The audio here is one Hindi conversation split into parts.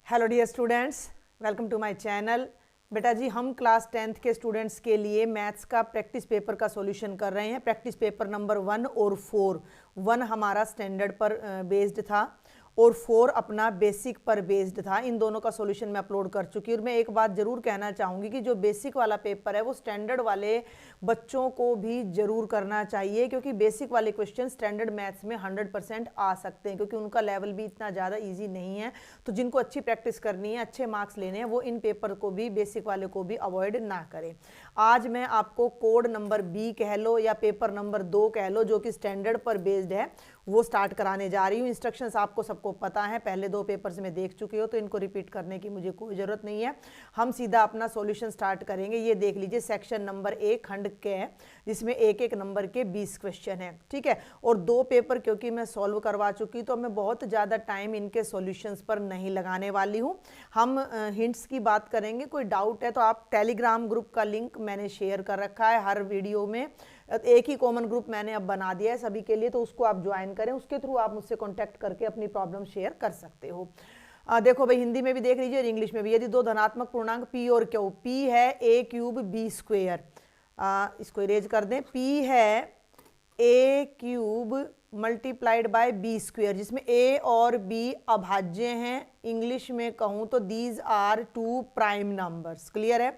Hello dear students, welcome to my channel. बेटा जी, हम क्लास 10th के स्टूडेंट्स के लिए मैथ्स का प्रैक्टिस पेपर का सॉल्यूशन कर रहे हैं। प्रैक्टिस पेपर नंबर 1 और 4। 1 हमारा स्टैंडर्ड पर बेस्ड था और 4 अपना बेसिक पर बेस्ड था। इन दोनों का सॉल्यूशन मैं अपलोड कर चुकी हूँ। और मैं एक बात ज़रूर कहना चाहूँगी कि जो बेसिक वाला पेपर है वो स्टैंडर्ड वाले बच्चों को भी ज़रूर करना चाहिए, क्योंकि बेसिक वाले क्वेश्चन स्टैंडर्ड मैथ्स में 100% आ सकते हैं, क्योंकि उनका लेवल भी इतना ज़्यादा ईजी नहीं है। तो जिनको अच्छी प्रैक्टिस करनी है, अच्छे मार्क्स लेने हैं, वो इन पेपर को भी, बेसिक वाले को भी अवॉइड ना करें। आज मैं आपको कोड नंबर बी कह लो या पेपर नंबर 2 कह लो, जो कि स्टैंडर्ड पर बेस्ड है, वो स्टार्ट कराने जा रही हूँ। इंस्ट्रक्शंस आपको सबको पता है, पहले 2 पेपर से मैं देख चुकी हो, तो इनको रिपीट करने की मुझे कोई ज़रूरत नहीं है। हम सीधा अपना सॉल्यूशन स्टार्ट करेंगे। ये देख लीजिए, सेक्शन नंबर 1 खंड के है, जिसमें एक एक नंबर के 20 क्वेश्चन है, ठीक है। और 2 पेपर क्योंकि मैं सॉल्व करवा चुकी, तो मैं बहुत ज़्यादा टाइम इनके सॉल्यूशंस पर नहीं लगाने वाली हूँ। हम हिंट्स की बात करेंगे। कोई डाउट है तो आप टेलीग्राम ग्रुप का लिंक मैंने शेयर कर रखा है हर वीडियो में। एक ही कॉमन ग्रुप मैंने अब बना दिया है सभी के लिए, तो उसको आप ज्वाइन करें। उसके थ्रू आप मुझसे कॉन्टैक्ट करके अपनी प्रॉब्लम शेयर कर सकते हो। देखो भाई, हिंदी में भी देख लीजिए और इंग्लिश में भी। यदि 2 धनात्मक पूर्णांक पी और क्यू, पी है ए क्यूब बी स्क्वेयर, इसको इरेज कर दें। पी है A cube multiplied by B square, जिसमें ए और बी अभाज्य हैं। इंग्लिश में कहूँ तो these are 2 prime numbers. Clear है।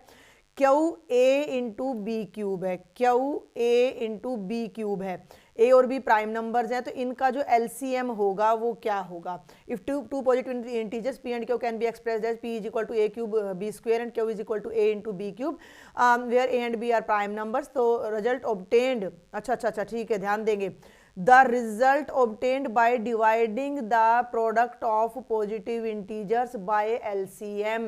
Q A into B cube है, Q A into B cube है। ए और बी प्राइम नंबर्स हैं, तो इनका जो एलसीएम होगा वो क्या होगा। If two positive integers p and q can be expressed as p is equal to a cube B square and q is equal to a into B cube, where a and b are prime numbers. तो रिजल्ट ऑब्टेन्ड, अच्छा ठीक है, ध्यान देंगे। The result obtained by dividing the product of positive integers by LCM।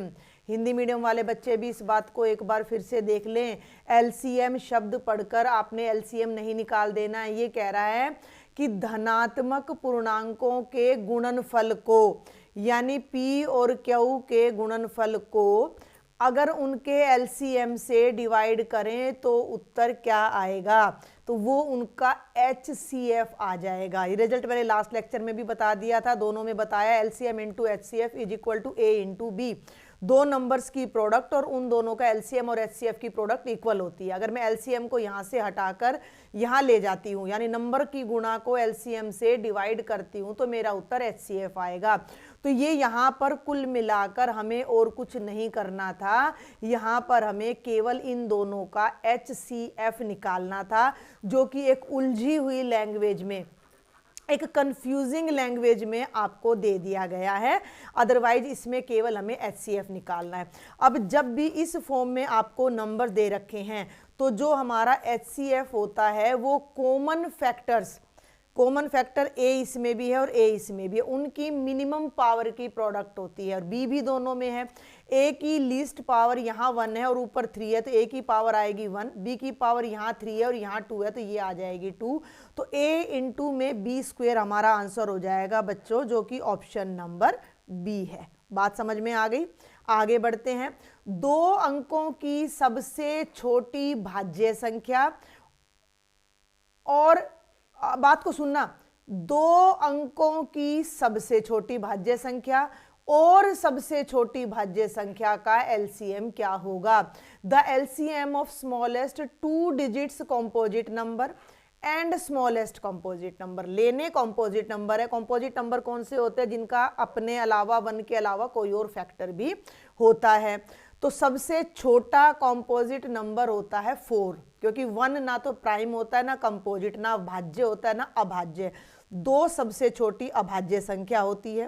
Hindi medium वाले बच्चे भी इस बात को एक बार फिर से देख लें। LCM शब्द पढ़कर आपने LCM नहीं निकाल देना है। ये कह रहा है कि धनात्मक पूर्णांकों के गुणनफल को, यानी P और Q के गुणनफल को अगर उनके एलसीएम से डिवाइड करें तो उत्तर क्या आएगा, तो वो उनका HCF आ जाएगा। ये रिजल्ट मैंने लास्ट लेक्चर में भी बता दिया था, दोनों में बताया। LCM into HCF is equal to A into B। 2 numbers की प्रोडक्ट और उन दोनों का एलसीएम और HCF की प्रोडक्ट इक्वल होती है। अगर मैं एलसीएम को यहाँ से हटाकर यहाँ ले जाती हूँ, यानी नंबर की गुणा को एलसीएम से डिवाइड करती हूँ, तो मेरा उत्तर HCF आएगा। तो ये यहाँ पर कुल मिलाकर हमें और कुछ नहीं करना था, यहाँ पर हमें केवल इन दोनों का HCF निकालना था, जो कि एक उलझी हुई लैंग्वेज में, एक कंफ्यूजिंग लैंग्वेज में आपको दे दिया गया है। अदरवाइज इसमें केवल हमें HCF निकालना है। अब जब भी इस फॉर्म में आपको नंबर दे रखे हैं, तो जो हमारा HCF होता है वो कॉमन फैक्टर A इसमें भी है और A इसमें भी है, उनकी मिनिमम पावर की प्रोडक्ट होती है। और B भी दोनों में है। A की लीस्ट पावर यहाँ 1 है और ऊपर 3 है, तो A की पावर आएगी 1, B की पावर यहाँ 3 है और यहाँ 2 है, तो ये आ जाएगी 2। तो A इंटू में B स्क्वेयर हमारा आंसर हो जाएगा बच्चों, जो कि ऑप्शन नंबर B है। बात समझ में आ गई। आगे बढ़ते हैं। 2 अंकों की सबसे छोटी भाज्य संख्या, और बात को सुनना, 2 अंकों की सबसे छोटी भाज्य संख्या और सबसे छोटी भाज्य संख्या का एलसीएम क्या होगा। The LCM of smallest 2 digits composite number and smallest composite number. लेने कॉम्पोजिट नंबर है। कॉम्पोजिट नंबर कौन से होते हैं, जिनका अपने अलावा 1 के अलावा कोई और फैक्टर भी होता है। तो सबसे छोटा कॉम्पोजिट नंबर होता है 4, क्योंकि 1 ना तो प्राइम होता है, ना कंपोजिट, ना भाज्य होता है, ना अभाज्य। 2 सबसे छोटी अभाज्य संख्या होती है,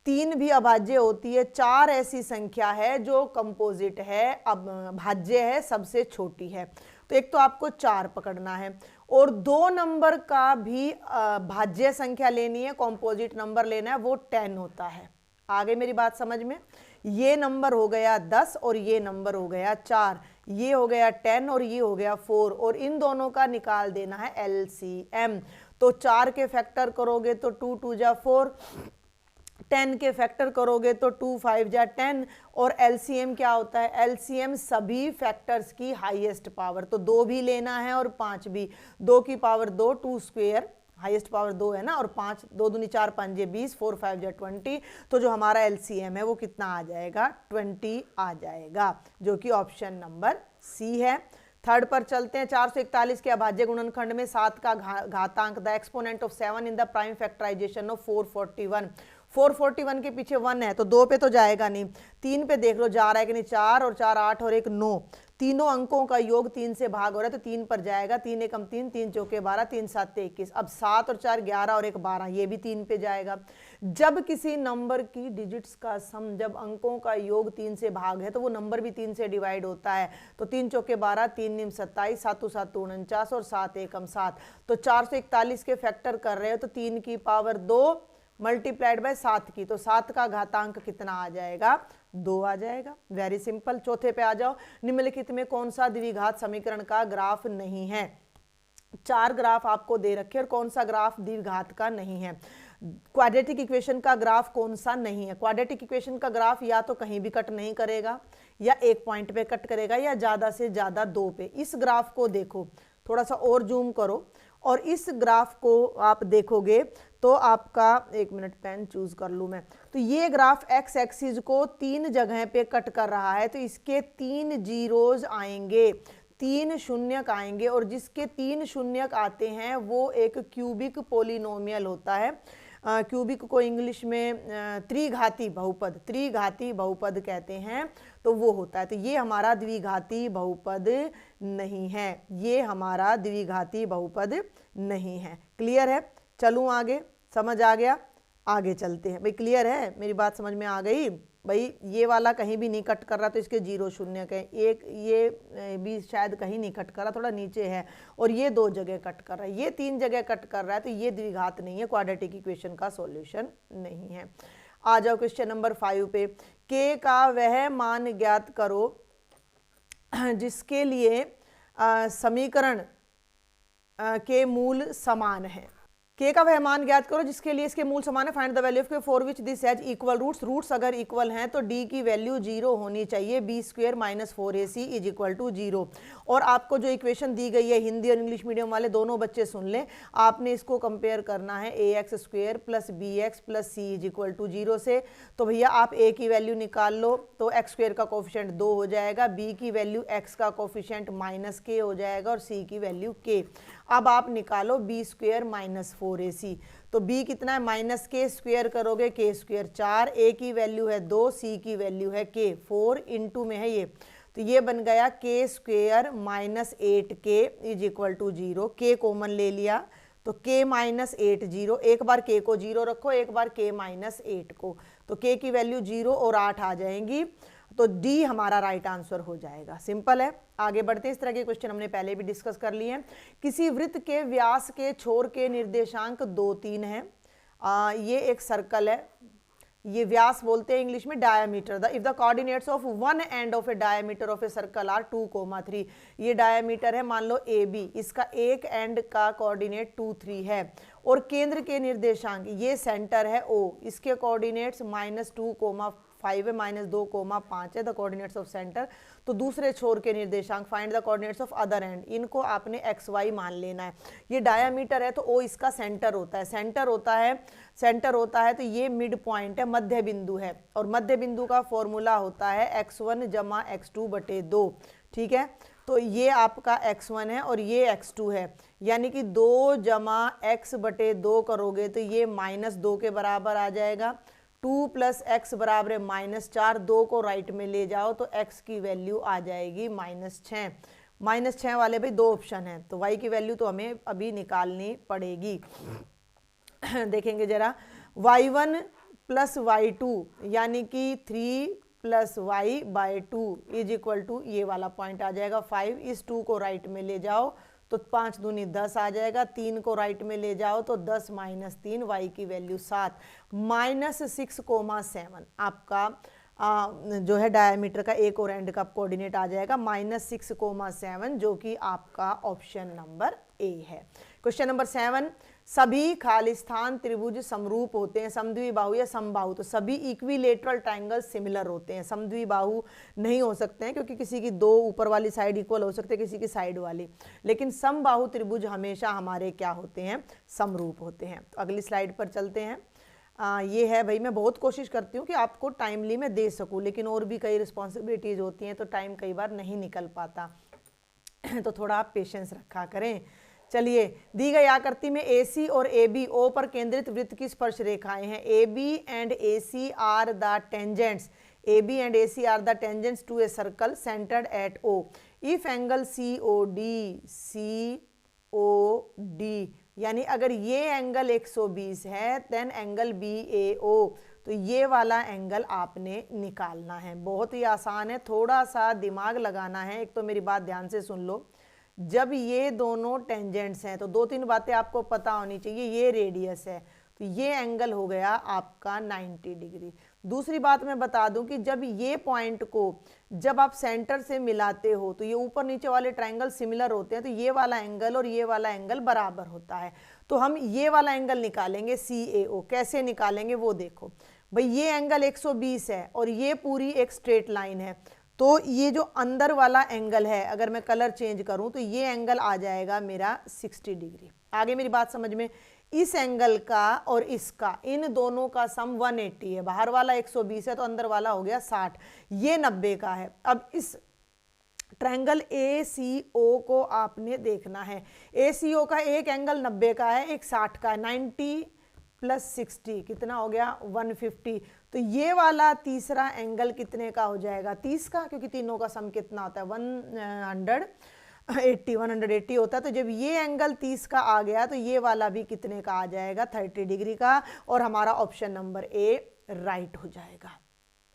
3 भी अभाज्य होती है, 4 ऐसी संख्या है जो कंपोजिट है, अब भाज्य है, सबसे छोटी है। तो एक तो आपको 4 पकड़ना है, और 2 नंबर का भी भाज्य संख्या लेनी है, कंपोजिट नंबर लेना है, वो 10 होता है। आगे मेरी बात समझ में। ये नंबर हो गया 10 और ये नंबर हो गया 4, ये हो गया 10 और ये हो गया 4, और इन दोनों का निकाल देना है एलसीएम। तो 4 के फैक्टर करोगे तो 2 2 जा 4, 10 के फैक्टर करोगे तो 2 5 जा 10, और एलसीएम क्या होता है, एलसीएम सभी फैक्टर्स की हाईएस्ट पावर। तो 2 भी लेना है और 5 भी। 2 की पावर 2, 2 स्क्वेयर हाईएस्ट पावर 2 है ना, और 5 2 दूनी 4 5 जे 20, 4 5 जे 20, तो जो हमारा एलसीएम है वो कितना आ जाएगा, 20 आ जाएगा, जो कि ऑप्शन नंबर सी है। थर्ड पर चलते हैं। 441 के अभाज्य गुणनखंड में 7 का घातांक, the exponent of 7 in the prime factorization of 441। 441 के पीछे 1 है तो 2 पे तो जाएगा नहीं, 3 पे देख लो जा रहा है कि नहीं, 4 और 4 8 और 1 9, तीनों अंकों का योग 3 से भाग हो रहा है तो 3 पर जाएगा, 3 एकम 3, 3 चौके 12, 3 7 21। अब 7 और 4 11 और 1 12, ये भी 3 पे जाएगा। जब किसी नंबर की डिजिट्स का सम, जब अंकों का योग 3 से भाग है तो वो नंबर भी 3 से डिवाइड होता है, तो 3 चौके 12, 3 निम 27, 7 7 49 और 7 एकम 7। तो 441 के फैक्टर कर रहे हो तो 3 की पावर 2 मल्टीप्लाइड बाय 7 की, तो 7 का घातांक कितना आ जाएगा, 2 आ जाएगा। Very simple. चौथे पे आ जाओ। निम्नलिखित में कौन सा द्विघात समीकरण का ग्राफ नहीं है? 4 ग्राफ आपको दे रखे और कौन सा ग्राफ द्विघात का नहीं है? क्वाड्रेटिक इक्वेशन का ग्राफ कौन सा नहीं है? क्वाड्रेटिक इक्वेशन का ग्राफ या तो कहीं भी कट नहीं करेगा, या एक पॉइंट पे कट करेगा, या ज्यादा से ज्यादा 2 पे। इस ग्राफ को देखो, थोड़ा सा और जूम करो, और इस ग्राफ को आप देखोगे तो आपका, एक मिनट पेन चूज कर लूं मैं, तो ये ग्राफ एक्स एक्सिस को 3 जगह पे कट कर रहा है, तो इसके 3 जीरोज आएंगे, 3 शून्यक आएंगे, और जिसके 3 शून्यक आते हैं वो एक क्यूबिक पोलिनोमियल होता है। क्यूबिक को इंग्लिश में त्रिघाती बहुपद कहते हैं, तो वो होता है। तो ये हमारा द्विघाती बहुपद नहीं है, ये हमारा द्विघाती बहुपद नहीं है। क्लियर है? चलूं आगे, समझ आ गया? आगे चलते हैं भाई। क्लियर है? मेरी बात समझ में आ गई भाई? ये वाला कहीं भी नहीं कट कर रहा तो इसके 0 शून्य के, एक ये भी शायद कहीं नहीं कट कर रहा, थोड़ा नीचे है, और ये 2 जगह कट कर रहा है, ये 3 जगह कट कर रहा है, तो ये द्विघात नहीं है, क्वाड्रेटिक इक्वेशन का सॉल्यूशन नहीं है। आ जाओ क्वेश्चन नंबर 5 पे। के का वह मान ज्ञात करो जिसके लिए समीकरण के मूल समान है। के का वह मान ज्ञात करो जिसके लिए इसके मूल समान है। Find the value of k for which this has equal roots. Roots अगर इक्वल हैं तो डी की वैल्यू 0 होनी चाहिए। B square minus 4ac is equal to 0। और आपको जो इक्वेशन दी गई है, हिंदी और इंग्लिश मीडियम वाले दोनों बच्चे सुन लें, आपने इसको कंपेयर करना है ax square plus bx plus c is equal to 0 से। तो भैया आप a की वैल्यू निकाल लो, तो x स्क्वायर का कोफिशिएंट 2 हो जाएगा, b की वैल्यू x का कोफिशिएंट माइनस k हो जाएगा, और c की वैल्यू k। अब आप निकालो b स्क्वायर माइनस 4ac, तो b कितना है, माइनस के स्क्वायर करोगे k स्क्वायर 4, a की वैल्यू है 2, c की वैल्यू है k, 4 इंटू में है ये, तो ये बन गया k square minus 8k is equal to 0। k common ले लिया तो k माइनस 8 0, एक बार k को 0 रखो, एक बार k माइनस 8 को, तो k की वैल्यू 0 और 8 आ जाएंगी, तो डी हमारा राइट आंसर हो जाएगा। सिंपल है। आगे बढ़ते हैं। इस तरह के क्वेश्चन हमने पहले भी डिस्कस कर लिए हैं। किसी वृत्त के व्यास के छोर के निर्देशांक 2 3 हैं। ये एक सर्कल है, ये व्यास बोलते हैं इंग्लिश में diameter. If the coordinates of one end of a diameter of a circle are 2,3, ये डायामीटर है मान लो ए बी, इसका एक एंड का कोऑर्डिनेट 2 3 है, और केंद्र के निर्देशांक, ये सेंटर है ओ, इसके कोऑर्डिनेट्स -2,5 है, -2,5 है द कोऑर्डिनेट्स ऑफ सेंटर। तो दूसरे छोर के निर्देशांक, find the coordinates of other and, इनको आपने एक्स वाई मान लेना है। ये डायामीटर है तो ओ इसका सेंटर होता है, सेंटर होता है तो ये मिड पॉइंट है, मध्य बिंदु है, और मध्य बिंदु का फॉर्मूला होता है x1 जमा x2 बटे 2। ठीक है, तो ये आपका x1 है और ये x2 है, यानी कि 2 जमा x बटे 2 करोगे तो ये -2 के बराबर आ जाएगा। 2 प्लस एक्स बराबर है -4, 2 को राइट में ले जाओ तो x की वैल्यू आ जाएगी -6। -6 वाले भाई 2 ऑप्शन हैं, तो y की वैल्यू तो हमें अभी निकालनी पड़ेगी। देखेंगे जरा, y1 प्लस y2 यानी कि 3 plus y by 2 is equal to, ये वाला पॉइंट आ जाएगा 5। इस 2 को राइट में ले जाओ तो 5 दूनी 10 आ जाएगा, 3 को राइट में ले जाओ तो 10 माइनस 3, y की वैल्यू 7, -6,7 आपका जो है डायमीटर का एक और एंड का कोऑर्डिनेट आ जाएगा -6,7, जो कि आपका ऑप्शन नंबर ए है। क्वेश्चन नंबर 7, सभी खालिस्तान त्रिभुज समरूप होते हैं, समद्विबाहु या समबाहु, तो सभी इक्विलेटरल ट्रायंगल सिमिलर होते हैं। समद्विबाहु नहीं हो सकते हैं क्योंकि किसी की दो ऊपर वाली साइड इक्वल हो सकते हैं, किसी की साइड वाली, लेकिन समबाहु त्रिभुज हमेशा हमारे क्या होते हैं, समरूप होते हैं। तो अगली स्लाइड पर चलते हैं। ये है भाई, मैं बहुत कोशिश करती हूँ कि आपको टाइमली मैं दे सकूँ, लेकिन और भी कई रिस्पॉन्सिबिलिटीज़ होती हैं तो टाइम कई बार नहीं निकल पाता तो थोड़ा आप पेशेंस रखा करें। चलिए, दी गई आकृति में AC और AB O पर केंद्रित वृत्त की स्पर्श रेखाएं हैं। AB and AC are the tangents. AB and AC are the tangents to a circle centered at O. If angle COD यानी अगर ये एंगल 120 है, देन एंगल BAO, तो ये वाला एंगल आपने निकालना है। बहुत ही आसान है, थोड़ा सा दिमाग लगाना है। एक तो मेरी बात ध्यान से सुन लो, जब ये दोनों टेंजेंट्स हैं तो दो तीन बातें आपको पता होनी चाहिए। ये रेडियस है तो ये एंगल हो गया आपका 90 डिग्री। दूसरी बात मैं बता दूं कि जब ये पॉइंट को जब आप सेंटर से मिलाते हो तो ये ऊपर नीचे वाले ट्रायंगल सिमिलर होते हैं, तो ये वाला एंगल और ये वाला एंगल बराबर होता है। तो हम ये वाला एंगल निकालेंगे CAO। कैसे निकालेंगे वो देखो भाई, ये एंगल 120 है और ये पूरी एक स्ट्रेट लाइन है, तो ये जो अंदर वाला एंगल है, अगर मैं कलर चेंज करूं तो ये एंगल आ जाएगा मेरा 60 डिग्री। आगे मेरी बात समझ में, इस एंगल का और इसका, इन दोनों का सम 180 है। बाहर वाला 120 है तो अंदर वाला हो गया 60, ये 90 का है। अब इस ट्रायंगल ACO को आपने देखना है। ACO का एक एंगल 90 का है, एक 60 का है। 90 प्लस 60 कितना हो गया, 150। तो ये वाला तीसरा एंगल कितने का हो जाएगा, 30 का, क्योंकि तीनों का सम कितना होता है, 180 होता है। तो जब ये एंगल 30 का आ गया तो ये वाला भी कितने का आ जाएगा, 30 डिग्री का, और हमारा ऑप्शन नंबर A राइट हो जाएगा।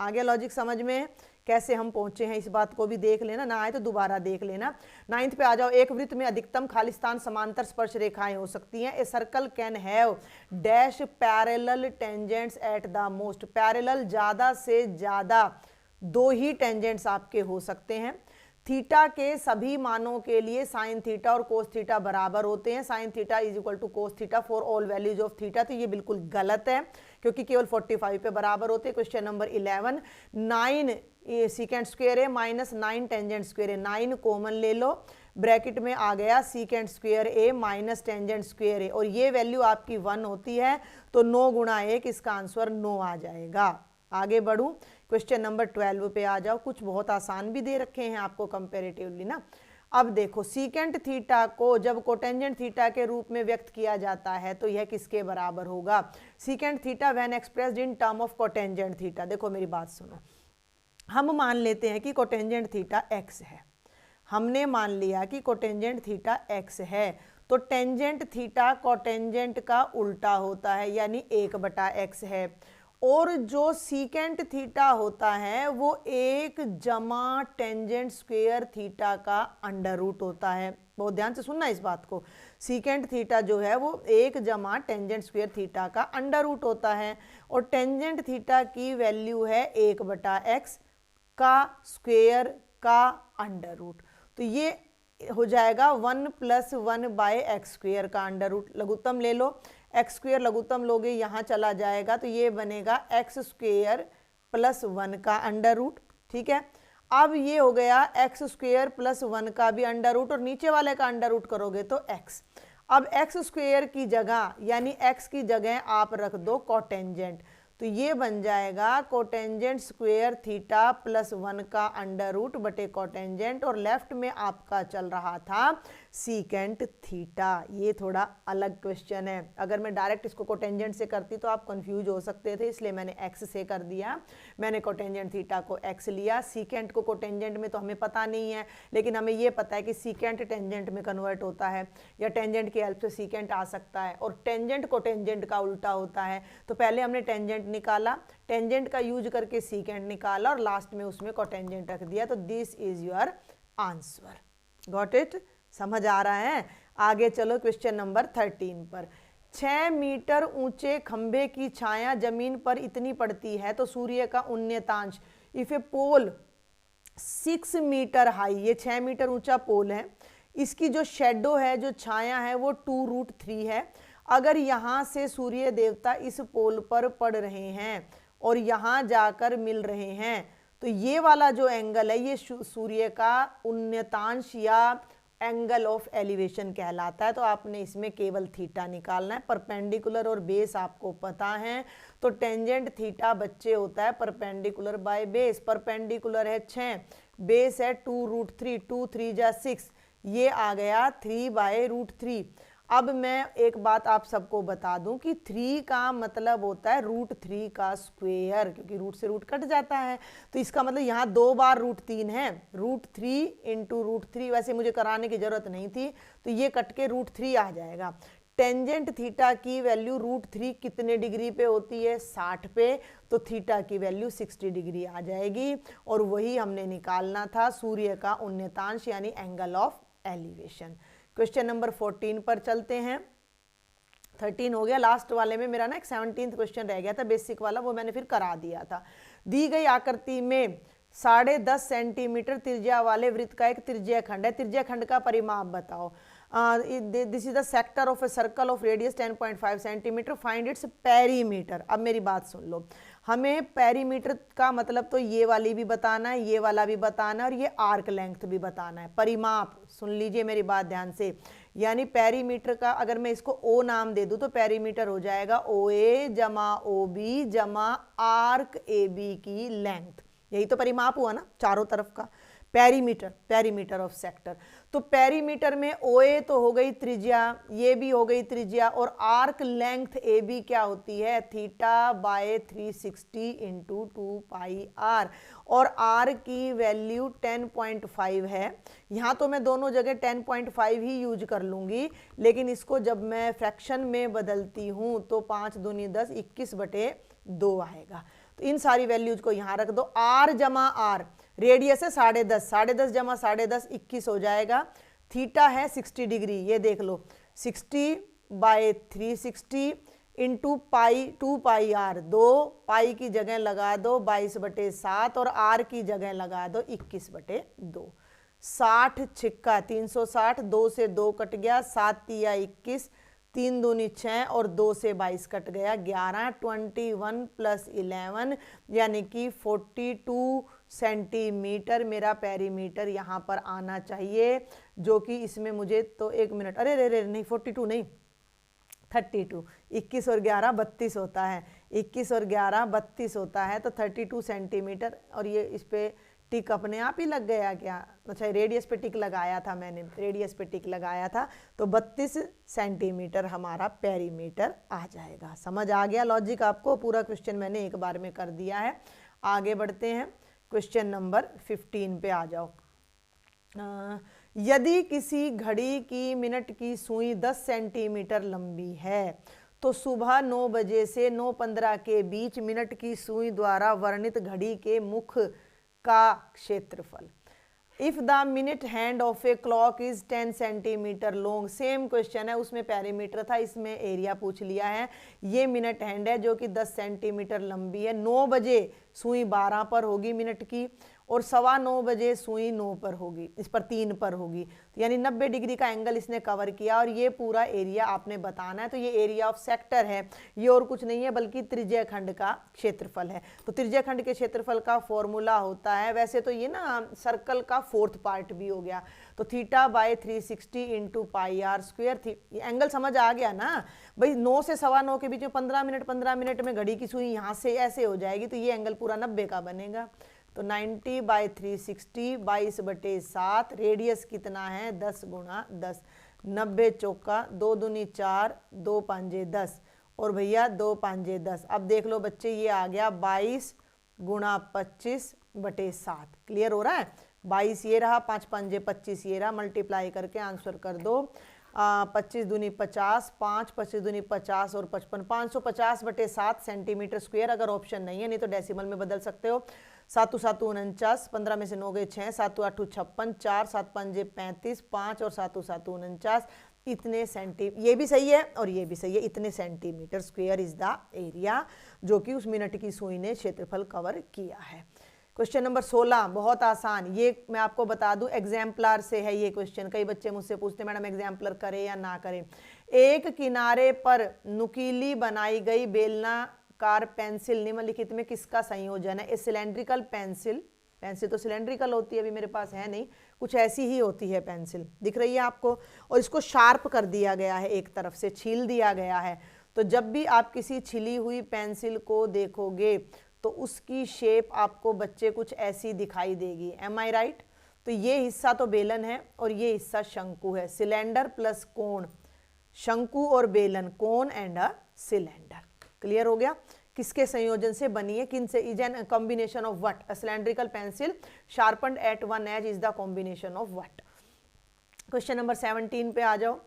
आगे लॉजिक समझ में कैसे हम पहुंचे हैं, इस बात को भी देख लेना, ना आए तो दोबारा देख लेना। 9th पे आ जाओ। एक वृत्त में अधिकतम खालिस्तान समांतर स्पर्श रेखाएं हो सकती हैं। ए circle can have dash parallel tangents at the most. Parallel, ज्यादा से ज्यादा दो ही टेंजेंट्स आपके हो सकते हैं। थीटा के सभी मानों के लिए साइन थीटा और कोस थीटा बराबर होते हैं। Sine theta is equal to cos theta for all values of theta. तो ये बिल्कुल गलत है क्योंकि केवल 45 पे बराबर होते हैं। क्वेश्चन नंबर 11, 9 सीकेंट स्क्वायर है माइनस 9 टेंजेंट स्क्वायर है। 9 कॉमन ले लो, ब्रैकेट में आ गया सीकेंट स्क्वायर ए माइनस टेंजेंट स्क्वायर ए, और ये वैल्यू आपकी 1 होती है, तो 9 गुणा 1, इसका आंसर 9 आ जाएगा। आगे बढ़ूं, क्वेश्चन नंबर 12 पे आ जाओ। कुछ बहुत आसान भी दे रखे हैं आपको कंपैरेटिवली ना। अब देखो, सीकेंट थीटा को जब कोटेंजेंट थीटा के रूप में व्यक्त किया जाता है तो यह किसके बराबर होगा, secant theta when expressed in term of cotangent theta. देखो मेरी बात सुनो, हम मान लेते हैं कि कोटेंजेंट थीटा x है। हमने मान लिया कि कोटेंजेंट थीटा x है, तो टेंजेंट थीटा कोटेंजेंट का उल्टा होता है, यानी 1/x है। और जो सीकेंट थीटा होता है वो 1 जमा टेंजेंट स्क्वायर थीटा का अंडर रूट होता है। बहुत ध्यान से सुनना इस बात को। सीकेंट थीटा जो है वो 1 जमा टेंजेंट स्क्वायर थीटा का अंडर रूट होता है, और टेंजेंट थीटा की वैल्यू है 1/x का स्क्वायर का अंडर रूट। तो ये हो जाएगा 1 + 1/x स्क्वायर का अंडर रूट। लघुत्तम ले लो, x स्क्वायर लघुत्तम लोगे यहाँ चला जाएगा, तो ये बनेगा x स्क्वायर + 1 का अंडर रूट। ठीक है, अब ये हो गया x स्क्वायर + 1 का भी अंडर रूट, और नीचे वाले का अंडर रूट करोगे तो x। अब x स्क्वायर की जगह, यानी x की जगह आप रख दो कोटेंजेंट, तो ये बन जाएगा कोटेंजेंट स्क्वायर थीटा + 1 का अंडर रूट बटे कोटेंजेंट, और लेफ्ट में आपका चल रहा था सीकेंट थीटा। ये थोड़ा अलग क्वेश्चन है। अगर मैं डायरेक्ट इसको कोटेंजेंट से करती तो आप कंफ्यूज हो सकते थे, इसलिए मैंने x से कर दिया। मैंने कोटेंजेंट थीटा को x लिया। सीकेंट को कोटेंजेंट में तो हमें पता नहीं है, लेकिन हमें ये पता है कि सीकेंट टेंजेंट में कन्वर्ट होता है, या टेंजेंट की हेल्प से सीकेंट आ सकता है, और टेंजेंट कोटेंजेंट का उल्टा होता है। तो पहले हमने टेंजेंट निकाला, टेंजेंट का यूज करके सीकेंट निकाला, और लास्ट में उसमें कोटेंजेंट रख दिया। तो this is your answer. Got it? समझ आ रहा है? आगे चलो क्वेश्चन नंबर 13 पर। 6 मीटर ऊंचे खंभे की छाया जमीन पर इतनी पड़ती है तो सूर्य का उन्नतांश, if a pole 6 metre high, ये 6 मीटर ऊंचा पोल है, इसकी जो शेडो है, जो छाया है, वो 2√3 है। अगर यहाँ से सूर्य देवता इस पोल पर पड़ रहे हैं और यहाँ जाकर मिल रहे हैं तो ये वाला जो एंगल है ये सूर्य का उन्नतांश या एंगल ऑफ एलिवेशन कहलाता है। तो आपने इसमें केवल थीटा निकालना है। परपेंडिकुलर और बेस आपको पता है, तो टेंजेंट थीटा बच्चे होता है परपेंडिकुलर बाय बेस। परपेंडिकुलर है 6, बेस है 2√3, 2 3 जा 6, ये आ गया 3/√3। अब मैं एक बात आप सबको बता दूं कि 3 का मतलब होता है √3 का स्क्वायर, क्योंकि रूट से रूट कट जाता है। तो इसका मतलब यहाँ 2 बार √3 है, √3 × √3। वैसे मुझे कराने की जरूरत नहीं थी, तो ये कट के √3 आ जाएगा। टेंजेंट थीटा की वैल्यू √3 कितने डिग्री पे होती है? 60 पे। तो थीटा की वैल्यू 60 डिग्री आ जाएगी और वही हमने निकालना था सूर्य का उन्नतांश यानी angle of elevation. Question number 14 पर चलते हैं। 13 हो गया। लास्ट वाले में मेरा ना एक 17th क्वेश्चन रह गया था बेसिक वाला, वो मैंने फिर करा दिया था। दी गई आकृति में 10.5 सेंटीमीटर त्रिज्या वाले वृत्त का एक त्रिज्या खंड है। त्रिज्या खंड का परिमाप बताओ। This is the sector of a circle of radius 10.5 centimetre, find its perimeter. अब मेरी बात सुन लो, हमें पेरीमीटर का मतलब तो ये वाली भी बताना है, ये वाला भी बताना है और ये आर्क लेंथ भी बताना है। परिमाप सुन लीजिए मेरी बात ध्यान से, यानी पेरीमीटर का अगर मैं इसको ओ नाम दे दूं तो पेरीमीटर हो जाएगा OA जमा OB जमा आर्क AB की लेंथ। यही तो परिमाप हुआ ना चारों तरफ का। Perimeter of sector. तो पेरीमीटर में OA तो हो गई त्रिज्या, ये भी हो गई त्रिज्या, और आर्क लेंथ AB क्या होती है? θ/360 × 2πr, और r की वैल्यू 10.5 है। यहाँ तो मैं दोनों जगह 10.5 ही यूज कर लूँगी, लेकिन इसको जब मैं फ्रैक्शन में बदलती हूँ तो 5 दूनी 10, 21/2 आएगा। तो इन सारी वैल्यूज को यहाँ रख दो। r जमा r, रेडियस है 10.5, 10.5 जमा 10.5 21 हो जाएगा। थीटा है 60 डिग्री, ये देख लो 60/360 × पाई 2πr, 2 पाई की जगह लगा दो 22/7 और r की जगह लगा दो 21/2। 60 छिक्का 360, 2 से 2 कट गया, 7 तिया 21, 3 दूनी 6 और 2 से 22 कट गया 11, 21 + 11 यानी कि 42 सेंटीमीटर मेरा पेरीमीटर यहाँ पर आना चाहिए, जो कि इसमें मुझे तो 1 मिनट, अरे रे रे नहीं 42 नहीं 32, 21 और 11 32 होता है, 21 और 11 32 होता है। तो 32 सेंटीमीटर, और ये इस पे टिक अपने आप ही लग गया क्या? अच्छा रेडियस पे टिक लगाया था मैंने, रेडियस पे टिक लगाया था, तो 32 सेंटीमीटर हमारा पेरीमीटर आ जाएगा। समझ आ गया लॉजिक आपको? पूरा क्वेश्चन मैंने एक बार में कर दिया है। आगे बढ़ते हैं, क्वेश्चन नंबर 15 पे आ जाओ। यदि किसी घड़ी की मिनट की सुई 10 सेंटीमीटर लंबी है तो सुबह 9 बजे से 9:15 के बीच मिनट की सुई द्वारा वर्णित घड़ी के मुख का क्षेत्रफल। If the minute hand of a clock is 10 centimetre long, same question है, उसमें पेरीमीटर था, इसमें एरिया पूछ लिया है। ये मिनट हैंड है जो कि 10 सेंटीमीटर लंबी है। 9 बजे सुई 12 पर होगी मिनट की, और 9:15 बजे सुई 9 पर होगी, इस पर 3 पर होगी, तो यानी 90 डिग्री का एंगल इसने कवर किया, और ये पूरा एरिया आपने बताना है। तो ये एरिया ऑफ सेक्टर है, ये और कुछ नहीं है बल्कि त्रिज्या खंड का क्षेत्रफल है। तो त्रिज्या खंड के क्षेत्रफल का फॉर्मूला होता है, वैसे तो ये ना सर्कल का 4th पार्ट भी हो गया, तो θ/360 × πr²। एंगल समझ आ गया ना भाई? 9 से 9:15 के बीच में 15 मिनट में घड़ी की सुई यहाँ से ऐसे हो जाएगी, तो ये एंगल पूरा 90 का बनेगा। तो 90/360 22/7, रेडियस कितना है? 10 × 10, 90 चौका 2 दूनी 4, 2 पंजे 10, और भैया 2 पंजे 10। अब देख लो बच्चे, ये आ गया 22 × 25/7। क्लियर हो रहा है? 22 ये रहा, 5 पंजे 25 ये रहा, मल्टीप्लाई करके आंसर कर दो। 25 दूनी 50, 5 25 दूनी 50 और 55, 550/7 सेंटीमीटर स्क्वायर। अगर ऑप्शन नहीं है, नहीं तो डेसिमल में बदल सकते हो। 7 7 49, 15 में से 9 गए 6, 7 8 56, 4 7 5 35, 5 और 7 7 49, इतने ये भी सही है और ये भी सही है, इतने centimetre square is the area जो कि उस मिनट की सुई ने क्षेत्रफल कवर किया है। क्वेश्चन नंबर 16 बहुत आसान, ये मैं आपको बता दूं एग्जाम्पलर से है ये क्वेश्चन। कई बच्चे मुझसे पूछते मैडम एग्जाम्पलर करें या ना करें। एक किनारे पर नुकीली बनाई गई बेलनाकार पेंसिल निम्नलिखित में किसका संयोजन है? ए सिलेंड्रिकल पेंसिल, पेंसिल तो सिलेंड्रिकल होती है, अभी मेरे पास है नहीं, कुछ ऐसी ही होती है पेंसिल, दिख रही है आपको, और इसको शार्प कर दिया गया है, एक तरफ से छील दिया गया है। तो जब भी आप किसी छिली हुई पेंसिल को देखोगे तो उसकी शेप आपको बच्चे कुछ ऐसी दिखाई देगी। एम आई राइट? तो ये हिस्सा तो बेलन है और ये हिस्सा शंकु है। सिलेंडर प्लस कोण, शंकु और बेलन, कोण एंड अ सिलेंडर। क्लियर हो गया? किसके संयोजन से बनी है? किन से? Is an combination of what? A cylindrical pencil sharpened at one edge is the combination of what? Question number 17 पे आ जाओ।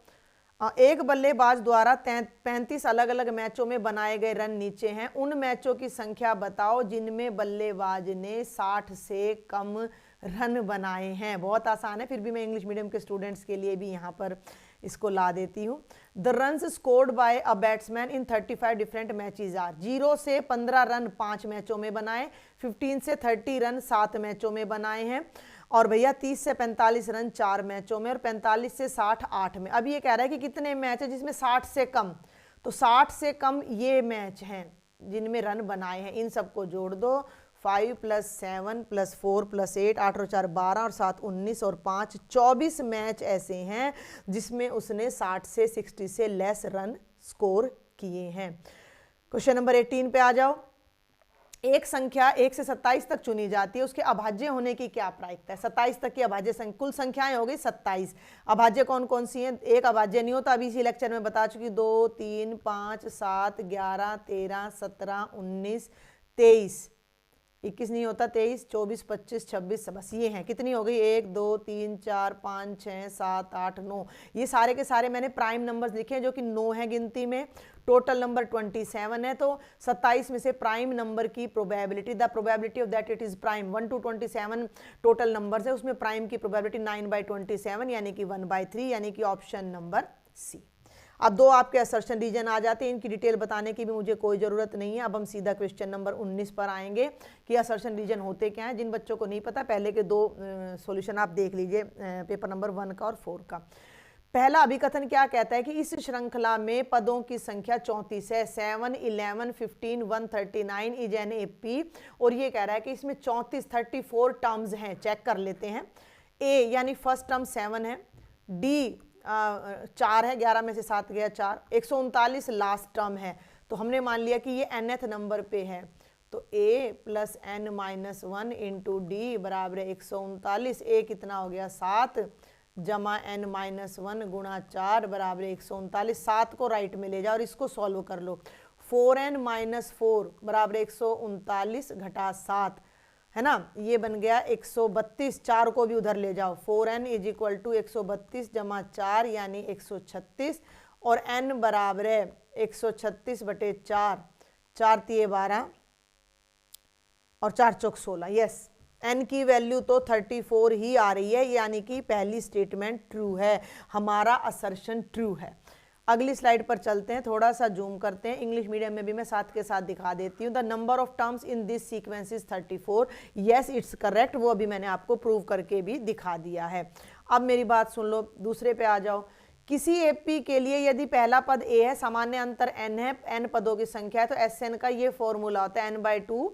एक बल्लेबाज द्वारा 35 अलग अलग मैचों में बनाए गए रन नीचे हैं। उन मैचों की संख्या बताओ जिनमें बल्लेबाज ने 60 से कम रन बनाए हैं। बहुत आसान है, फिर भी मैं इंग्लिश मीडियम के स्टूडेंट्स के लिए भी यहाँ पर इसको ला देती हूँ। The runs scored by a batsman in 35 different matches are. 0 से 15 रन 5 मैचों में बनाए, 15 से 30 रन 7 मैचों में बनाए हैं, और भैया 30 से 45 रन 4 मैचों में, और 45 से 60 8 में। अब ये कह रहा है कि कितने मैच है जिसमें 60 से कम, तो 60 से कम ये मैच हैं जिनमें रन बनाए हैं। इन सबको जोड़ दो, 5 + 7 + 4 + 8, 8 और 4 12 और 7 19 और 5 24 मैच ऐसे हैं जिसमें उसने 60 से 60 से लेस रन स्कोर किए हैं। क्वेश्चन नंबर 18 पे आ जाओ। एक संख्या 1 से 27 तक चुनी जाती है, उसके अभाज्य होने की क्या प्रायिकता है? 27 तक की अभाज्य संख्या, कुल संख्याएं हो गई 27। अभाज्य कौन कौन सी हैं? एक अभाज्य नहीं होता, अभी इसी लेक्चर में बता चुकी, 2 3 5 7 11 13 17 19 23, 21 नहीं होता, 23 24 25 26, बस ये हैं। कितनी हो गई? 1 2 3 4 5 6 7 8 9। ये सारे के सारे मैंने प्राइम नंबर्स लिखे हैं जो कि 9 है गिनती में। टोटल नंबर 27 है, तो 27 में से प्राइम नंबर की probability, the probability of that it is prime, 1 to 27 total numbers है, उसमें प्राइम की प्रोबेबिलिटी 9/27 यानी कि 1/3, यानी कि ऑप्शन नंबर सी। अब 2 आपके असर्शन रीजन आ जाते हैं, इनकी डिटेल बताने की भी मुझे कोई ज़रूरत नहीं है। अब हम सीधा क्वेश्चन नंबर 19 पर आएंगे कि असर्शन रीजन होते क्या हैं। जिन बच्चों को नहीं पता, पहले के 2 सॉल्यूशन आप देख लीजिए, पेपर नंबर 1 का और 4 का। पहला अभिकथन क्या कहता है कि इस श्रृंखला में पदों की संख्या 34 है। 7 11 15 139 इज एन एपी, और ये कह रहा है कि इसमें 34 टर्म्स हैं। चेक कर लेते हैं। ए यानी फर्स्ट टर्म 7 है, डी 4 है, 11 में से 7 गया 4, 139 लास्ट टर्म है, तो हमने मान लिया कि ये nth नंबर पे है, तो a + n-1 इंटू डी बराबर 139। ए कितना हो गया? 7 जमा n-1 गुणा 4 बराबर 139। 7 को राइट में ले जाओ और इसको सॉल्व कर लो। 4n-4 बराबर 139 घटा 7 है ना, ये बन गया 132। 4 को भी उधर ले जाओ, 4n = 132 जमा 4 यानी 136, और n बराबर है 136/4, 4 × 12 और 4 × 16। यस, n की वैल्यू तो 34 ही आ रही है, यानी कि पहली स्टेटमेंट ट्रू है, हमारा असर्शन ट्रू है। अगली स्लाइड पर चलते हैं, थोड़ा सा जूम करते हैं। इंग्लिश मीडियम में भी मैं साथ के साथ दिखा देती हूँ। The number of terms in this sequence is 34। Yes, it's correct, वो अभी मैंने आपको प्रूव करके भी दिखा दिया है। अब मेरी बात सुन लो, दूसरे पे आ जाओ। किसी एपी के लिए यदि पहला पद ए है, सामान्य अंतर n है, n पदों की संख्या है, तो Sn का ये फॉर्मूला होता है n/2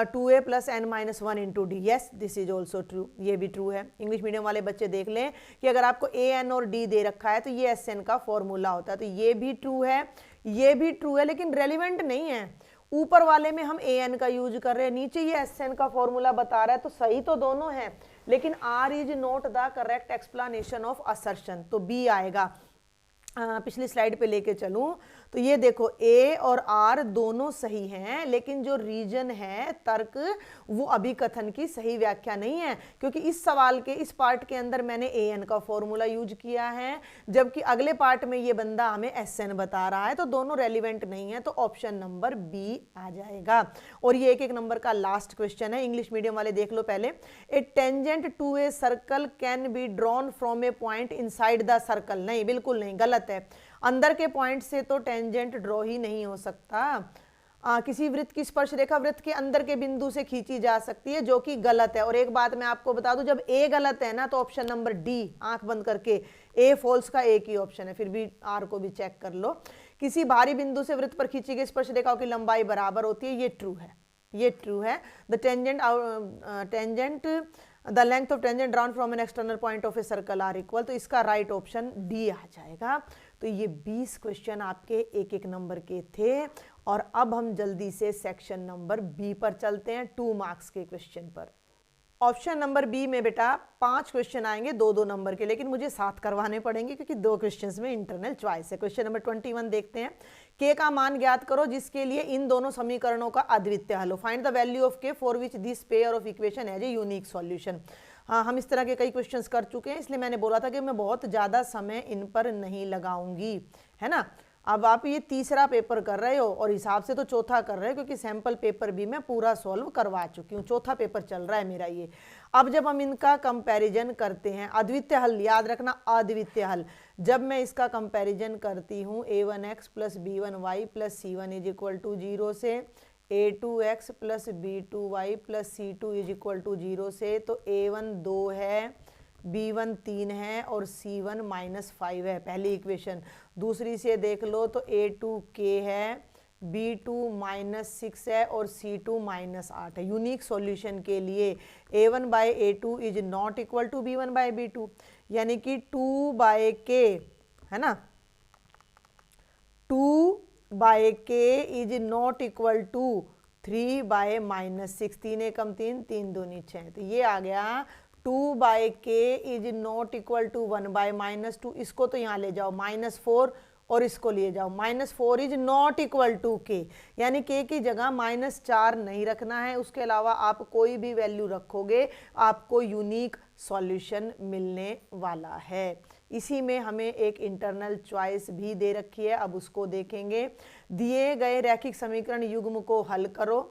2a + n-1 into D. Yes, this is also true, ये भी ट्रू है। इंग्लिश मीडियम वाले बच्चे देख लें कि अगर आपको a n और d दे रखा है तो ये Sn का फॉर्मूला होता है, तो ये भी ट्रू है, ये भी ट्रू है, लेकिन रेलिवेंट नहीं है। ऊपर वाले में हम an का यूज कर रहे हैं, नीचे ये Sn का फॉर्मूला बता रहा है, तो सही तो दोनों है, लेकिन R is not the correct explanation of assertion, तो B आएगा। पिछली स्लाइड पे लेके चलूं तो ये देखो ए और आर दोनों सही हैं, लेकिन जो रीजन है तर्क वो अभिकथन की सही व्याख्या नहीं है, क्योंकि इस सवाल के इस पार्ट के अंदर मैंने ए एन का फॉर्मूला यूज किया है, जबकि अगले पार्ट में ये बंदा हमें एस एन बता रहा है, तो दोनों रेलिवेंट नहीं है, तो ऑप्शन नंबर बी आ जाएगा। और ये एक नंबर का लास्ट क्वेश्चन है, इंग्लिश मीडियम वाले देख लो पहले। A tangent to a circle can be drawn from a point inside the circle. नहीं, बिल्कुल नहीं, गलत है। अंदर के पॉइंट से तो टेंजेंट ड्रॉ ही नहीं हो सकता। किसी वृत्त की स्पर्श रेखा वृत्त के अंदर के बिंदु से खींची जा सकती है, जो कि गलत है। और एक बात मैं आपको बता दूं, जब ए गलत है ना तो ऑप्शन नंबर डी, आंख बंद करके, ए फॉल्स का एक ही ऑप्शन है। फिर भी आर को भी चेक कर लो। किसी भारी बिंदु से वृत्त पर खींची गई स्पर्श रेखाओं की लंबाई बराबर होती है, ये ट्रू है, ये ट्रू है। The the length of tangent drawn from an external point of a circle are equal, तो इसका राइट ऑप्शन डी आ जाएगा। तो ये 20 क्वेश्चन आपके एक एक नंबर के थे। और अब हम जल्दी से सेक्शन नंबर बी पर चलते हैं, 2 मार्क्स के क्वेश्चन पर। ऑप्शन नंबर बी में बेटा 5 क्वेश्चन आएंगे 2-2 नंबर के, लेकिन मुझे 7 करवाने पड़ेंगे क्योंकि 2 क्वेश्चंस में इंटरनल चॉइस है। क्वेश्चन नंबर 21 देखते हैं। के का मान ज्ञात करो जिसके लिए इन दोनों समीकरणों का अद्वितीय हल हो। Find the value of k for which this pair of equation has a unique solution. हाँ, हम इस तरह के कई क्वेश्चंस कर चुके हैं, इसलिए मैंने बोला था कि मैं बहुत ज़्यादा समय इन पर नहीं लगाऊंगी, है ना। अब आप ये तीसरा पेपर कर रहे हो और हिसाब से तो चौथा कर रहे हो, क्योंकि सैंपल पेपर भी मैं पूरा सॉल्व करवा चुकी हूँ। चौथा पेपर चल रहा है मेरा ये। अब जब हम इनका कंपैरिजन करते हैं, अद्वितीय हल याद रखना, अद्वितीय हल, जब मैं इसका कंपैरिजन करती हूँ a1x plus b1y plus c1 is equal to 0 से a2x plus b2y plus c2 is equal to 0 से, तो a1 2 है, b1 3 है और c1 -5 है, पहली इक्वेशन। दूसरी से देख लो तो a2 k है, b2 -6 है और c2 -8 है। यूनिक सॉल्यूशन के लिए a1 by a2 is not equal to b1 by b2, यानी कि 2 बाय k, है ना, 2 by k is not equal to 3 by -6, 3 एकम 3, 3 दूनी 6, तो ये आ गया 2 by k is not equal to 1 by -2। इसको तो यहाँ ले जाओ -4 और इसको ले जाओ -4 इज नॉट इक्वल टू के, यानी के की जगह -4 नहीं रखना है। उसके अलावा आप कोई भी वैल्यू रखोगे आपको यूनिक सॉल्यूशन मिलने वाला है। इसी में हमें एक इंटरनल चॉइस भी दे रखी है, अब उसको देखेंगे। दिए गए रैखिक समीकरण युग्म को हल करो,